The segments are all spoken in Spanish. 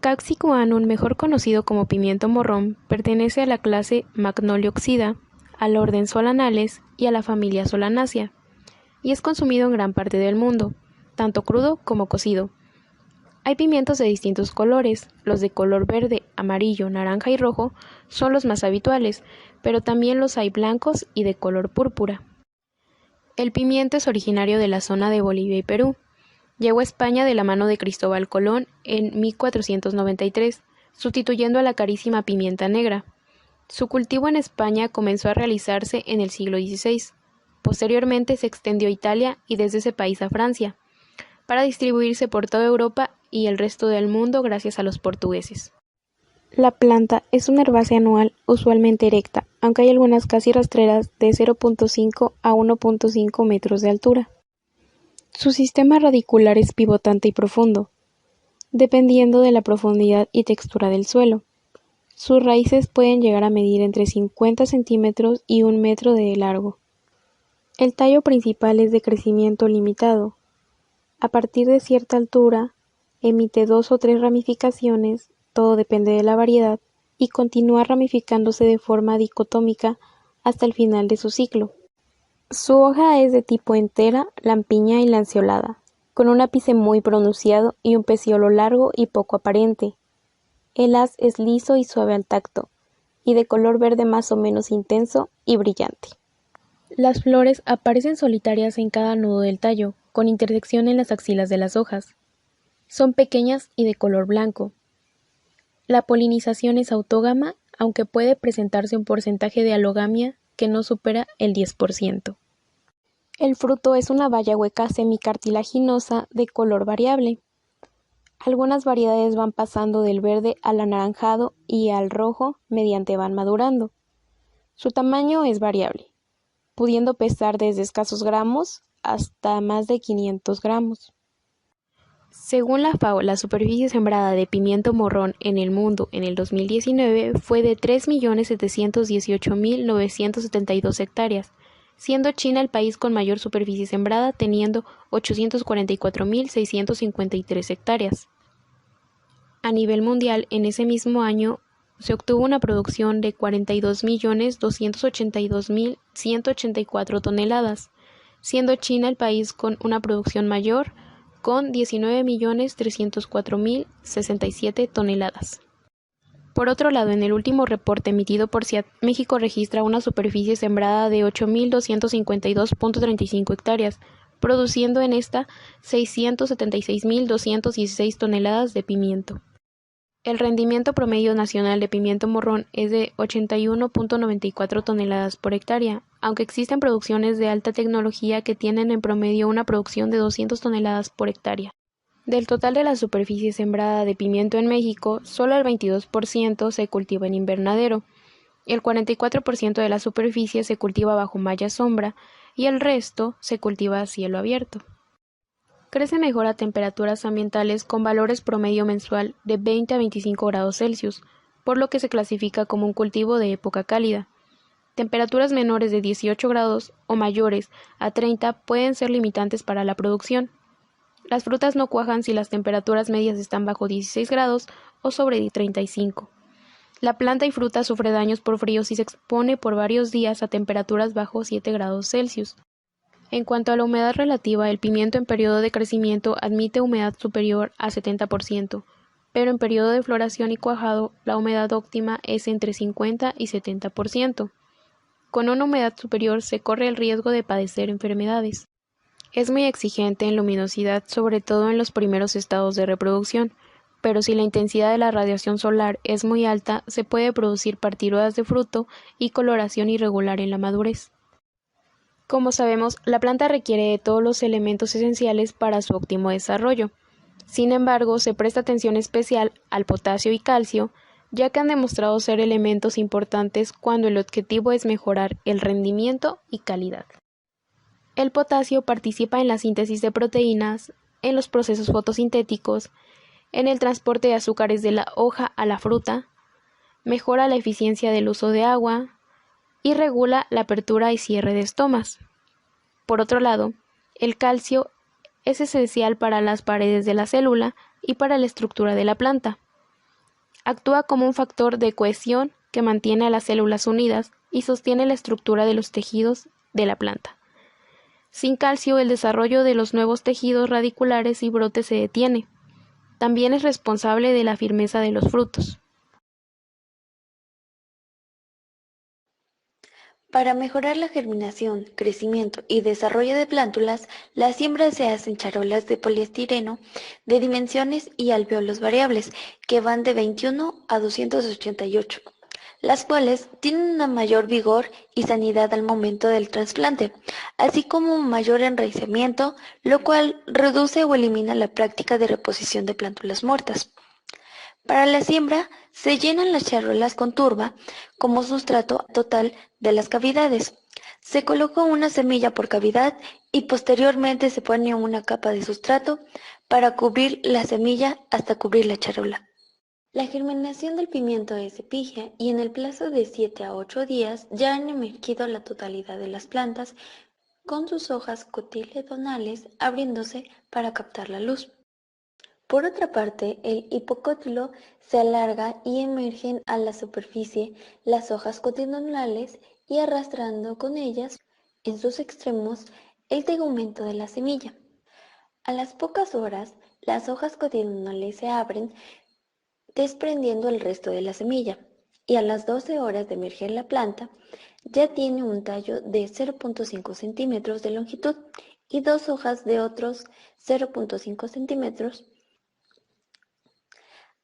Capsicum annum, mejor conocido como pimiento morrón, pertenece a la clase Magnolioxida, al orden Solanales y a la familia Solanaceae, y es consumido en gran parte del mundo, tanto crudo como cocido. Hay pimientos de distintos colores, los de color verde, amarillo, naranja y rojo son los más habituales, pero también los hay blancos y de color púrpura. El pimiento es originario de la zona de Bolivia y Perú. Llegó a España de la mano de Cristóbal Colón en 1493, sustituyendo a la carísima pimienta negra. Su cultivo en España comenzó a realizarse en el siglo XVI. Posteriormente se extendió a Italia y desde ese país a Francia, para distribuirse por toda Europa y el resto del mundo gracias a los portugueses. La planta es una herbácea anual, usualmente erecta, aunque hay algunas casi rastreras de 0.5 a 1.5 metros de altura. Su sistema radicular es pivotante y profundo, dependiendo de la profundidad y textura del suelo. Sus raíces pueden llegar a medir entre 50 centímetros y 1 metro de largo. El tallo principal es de crecimiento limitado. A partir de cierta altura, emite 2 o 3 ramificaciones, todo depende de la variedad, y continúa ramificándose de forma dicotómica hasta el final de su ciclo. Su hoja es de tipo entera, lampiña y lanceolada, con un ápice muy pronunciado y un pecíolo largo y poco aparente. El haz es liso y suave al tacto, y de color verde más o menos intenso y brillante. Las flores aparecen solitarias en cada nudo del tallo, con intersección en las axilas de las hojas. Son pequeñas y de color blanco. La polinización es autógama, aunque puede presentarse un porcentaje de alogamia que no supera el 10%. El fruto es una baya hueca semicartilaginosa de color variable. Algunas variedades van pasando del verde al anaranjado y al rojo mediante van madurando. Su tamaño es variable, pudiendo pesar desde escasos gramos hasta más de 500 gramos. Según la FAO, la superficie sembrada de pimiento morrón en el mundo en el 2019 fue de 3.718.972 hectáreas, siendo China el país con mayor superficie sembrada, teniendo 844.653 hectáreas. A nivel mundial, en ese mismo año, se obtuvo una producción de 42.282.184 toneladas, siendo China el país con una producción mayor, con 19.304.067 toneladas. Por otro lado, en el último reporte emitido por CIAT, México registra una superficie sembrada de 8.252.35 hectáreas, produciendo en esta 676.216 toneladas de pimiento. El rendimiento promedio nacional de pimiento morrón es de 81.94 toneladas por hectárea, aunque existen producciones de alta tecnología que tienen en promedio una producción de 200 toneladas por hectárea. Del total de la superficie sembrada de pimiento en México, solo el 22% se cultiva en invernadero, el 44% de la superficie se cultiva bajo malla sombra y el resto se cultiva a cielo abierto. Crece mejor a temperaturas ambientales con valores promedio mensual de 20 a 25 grados Celsius, por lo que se clasifica como un cultivo de época cálida. Temperaturas menores de 18 grados o mayores a 30 pueden ser limitantes para la producción. Las frutas no cuajan si las temperaturas medias están bajo 16 grados o sobre 35. La planta y fruta sufre daños por frío si se expone por varios días a temperaturas bajo 7 grados Celsius. En cuanto a la humedad relativa, el pimiento en periodo de crecimiento admite humedad superior a 70%, pero en periodo de floración y cuajado, la humedad óptima es entre 50 y 70%. Con una humedad superior se corre el riesgo de padecer enfermedades. Es muy exigente en luminosidad, sobre todo en los primeros estados de reproducción, pero si la intensidad de la radiación solar es muy alta, se puede producir partiduras de fruto y coloración irregular en la madurez. Como sabemos, la planta requiere de todos los elementos esenciales para su óptimo desarrollo. Sin embargo, se presta atención especial al potasio y calcio, ya que han demostrado ser elementos importantes cuando el objetivo es mejorar el rendimiento y calidad. El potasio participa en la síntesis de proteínas, en los procesos fotosintéticos, en el transporte de azúcares de la hoja a la fruta, mejora la eficiencia del uso de agua y regula la apertura y cierre de estomas. Por otro lado, el calcio es esencial para las paredes de la célula y para la estructura de la planta. Actúa como un factor de cohesión que mantiene a las células unidas y sostiene la estructura de los tejidos de la planta. Sin calcio, el desarrollo de los nuevos tejidos radiculares y brotes se detiene. También es responsable de la firmeza de los frutos. Para mejorar la germinación, crecimiento y desarrollo de plántulas, la siembra se hace en charolas de poliestireno de dimensiones y alvéolos variables, que van de 21 a 288, las cuales tienen una mayor vigor y sanidad al momento del trasplante, así como un mayor enraizamiento, lo cual reduce o elimina la práctica de reposición de plántulas muertas. Para la siembra, se llenan las charolas con turba como sustrato total de las cavidades. Se coloca una semilla por cavidad y posteriormente se pone una capa de sustrato para cubrir la semilla hasta cubrir la charola. La germinación del pimiento es epígea y en el plazo de 7 a 8 días ya han emergido la totalidad de las plantas con sus hojas cotiledonales abriéndose para captar la luz. Por otra parte, el hipocótilo se alarga y emergen a la superficie las hojas cotiledonales y arrastrando con ellas, en sus extremos, el tegumento de la semilla. A las pocas horas, las hojas cotiledonales se abren, desprendiendo el resto de la semilla, y a las 12 horas de emerger la planta, ya tiene un tallo de 0.5 centímetros de longitud y dos hojas de otros 0.5 centímetros.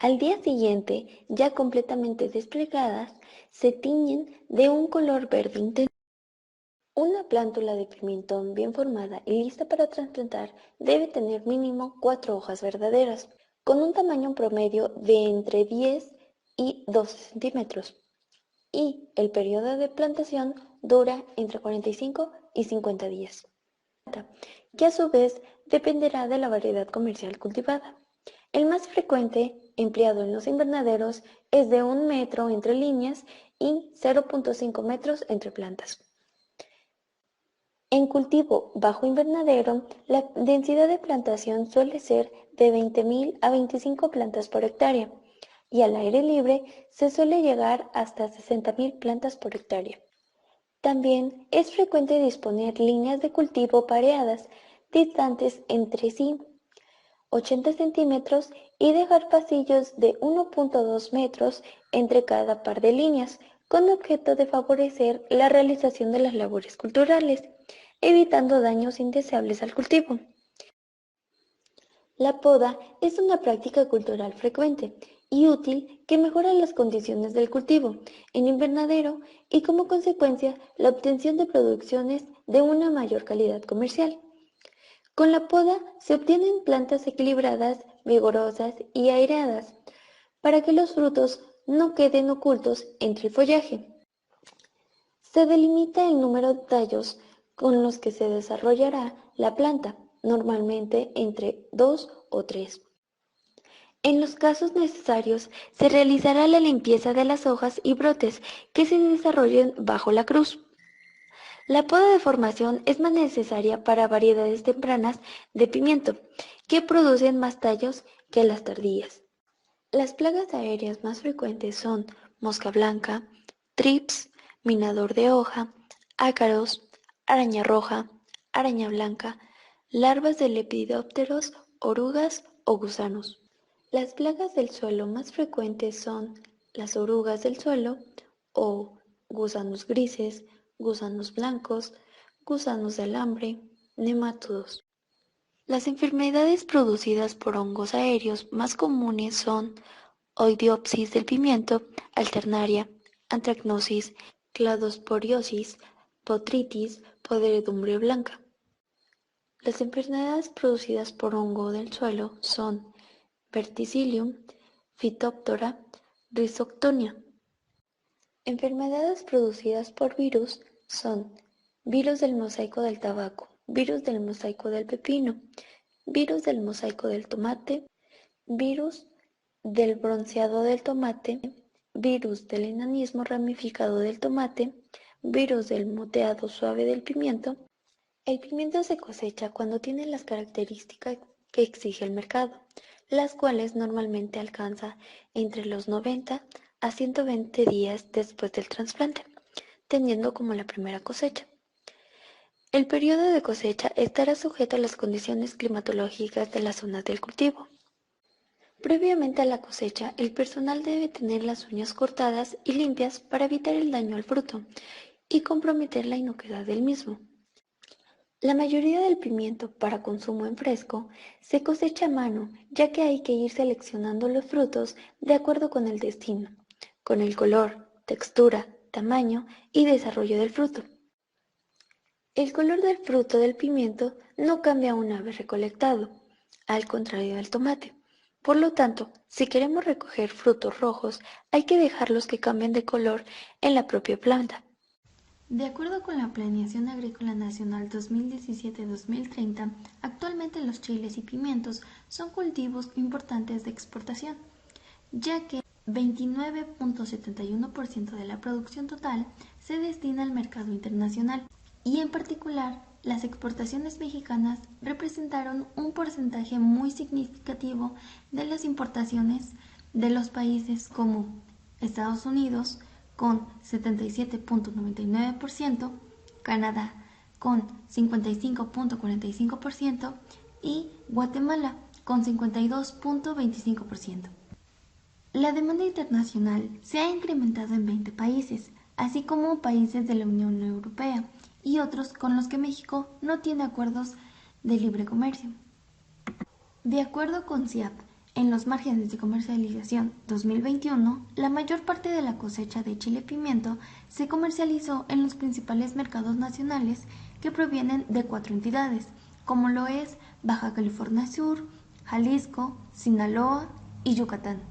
Al día siguiente, ya completamente desplegadas, se tiñen de un color verde intenso. Una plántula de pimentón bien formada y lista para trasplantar debe tener mínimo 4 hojas verdaderas, con un tamaño promedio de entre 10 y 12 centímetros, y el periodo de plantación dura entre 45 y 50 días, que a su vez dependerá de la variedad comercial cultivada. El más frecuente empleado en los invernaderos es de 1 metro entre líneas y 0.5 metros entre plantas. En cultivo bajo invernadero, la densidad de plantación suele ser de 20.000 a 25 plantas por hectárea y al aire libre se suele llegar hasta 60.000 plantas por hectárea. También es frecuente disponer líneas de cultivo pareadas, distantes entre sí 80 centímetros y dejar pasillos de 1.2 metros entre cada par de líneas, con objeto de favorecer la realización de las labores culturales, evitando daños indeseables al cultivo. La poda es una práctica cultural frecuente y útil que mejora las condiciones del cultivo en invernadero y como consecuencia la obtención de producciones de una mayor calidad comercial. Con la poda se obtienen plantas equilibradas, vigorosas y aireadas, para que los frutos no queden ocultos entre el follaje. Se delimita el número de tallos con los que se desarrollará la planta, normalmente entre 2 o 3. En los casos necesarios, se realizará la limpieza de las hojas y brotes que se desarrollen bajo la cruz. La poda de formación es más necesaria para variedades tempranas de pimiento, que producen más tallos que las tardías. Las plagas aéreas más frecuentes son mosca blanca, trips, minador de hoja, ácaros, araña roja, araña blanca, larvas de lepidópteros, orugas o gusanos. Las plagas del suelo más frecuentes son las orugas del suelo o gusanos grises, gusanos blancos, gusanos de alambre, nemátodos. Las enfermedades producidas por hongos aéreos más comunes son oidiopsis del pimiento, alternaria, antracnosis, cladosporiosis, botrytis, podredumbre blanca. Las enfermedades producidas por hongo del suelo son Verticillium, Phytophthora, Rhizoctonia. Enfermedades producidas por virus son virus del mosaico del tabaco, virus del mosaico del pepino, virus del mosaico del tomate, virus del bronceado del tomate, virus del enanismo ramificado del tomate, virus del moteado suave del pimiento. El pimiento se cosecha cuando tiene las características que exige el mercado. las cuales normalmente alcanza entre los 90 a 120 días después del trasplante, teniendo como la primera cosecha. El periodo de cosecha estará sujeto a las condiciones climatológicas de la zona del cultivo. Previamente a la cosecha, el personal debe tener las uñas cortadas y limpias para evitar el daño al fruto y comprometer la inocuidad del mismo. La mayoría del pimiento para consumo en fresco se cosecha a mano, ya que hay que ir seleccionando los frutos de acuerdo con el destino, con el color, textura, tamaño y desarrollo del fruto. El color del fruto del pimiento no cambia una vez recolectado, al contrario del tomate. Por lo tanto, si queremos recoger frutos rojos, hay que dejarlos que cambien de color en la propia planta. De acuerdo con la Planeación Agrícola Nacional 2017-2030, actualmente los chiles y pimientos son cultivos importantes de exportación, ya que 29.71% de la producción total se destina al mercado internacional y en particular las exportaciones mexicanas representaron un porcentaje muy significativo de las importaciones de los países como Estados Unidos con 77.99%, Canadá con 55.45% y Guatemala con 52.25%. La demanda internacional se ha incrementado en 20 países, así como países de la Unión Europea y otros con los que México no tiene acuerdos de libre comercio. De acuerdo con CIAP, en los márgenes de comercialización 2021, la mayor parte de la cosecha de chile pimiento se comercializó en los principales mercados nacionales que provienen de 4 entidades, como lo es Baja California Sur, Jalisco, Sinaloa y Yucatán.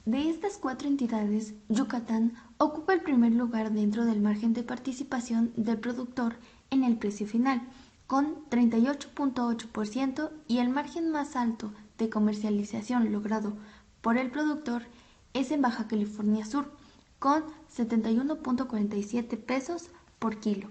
De estas 4 entidades, Yucatán ocupa el primer lugar dentro del margen de participación del productor en el precio final, con 38.8% y el margen más alto de comercialización logrado por el productor es en Baja California Sur, con 71.47 pesos por kilo.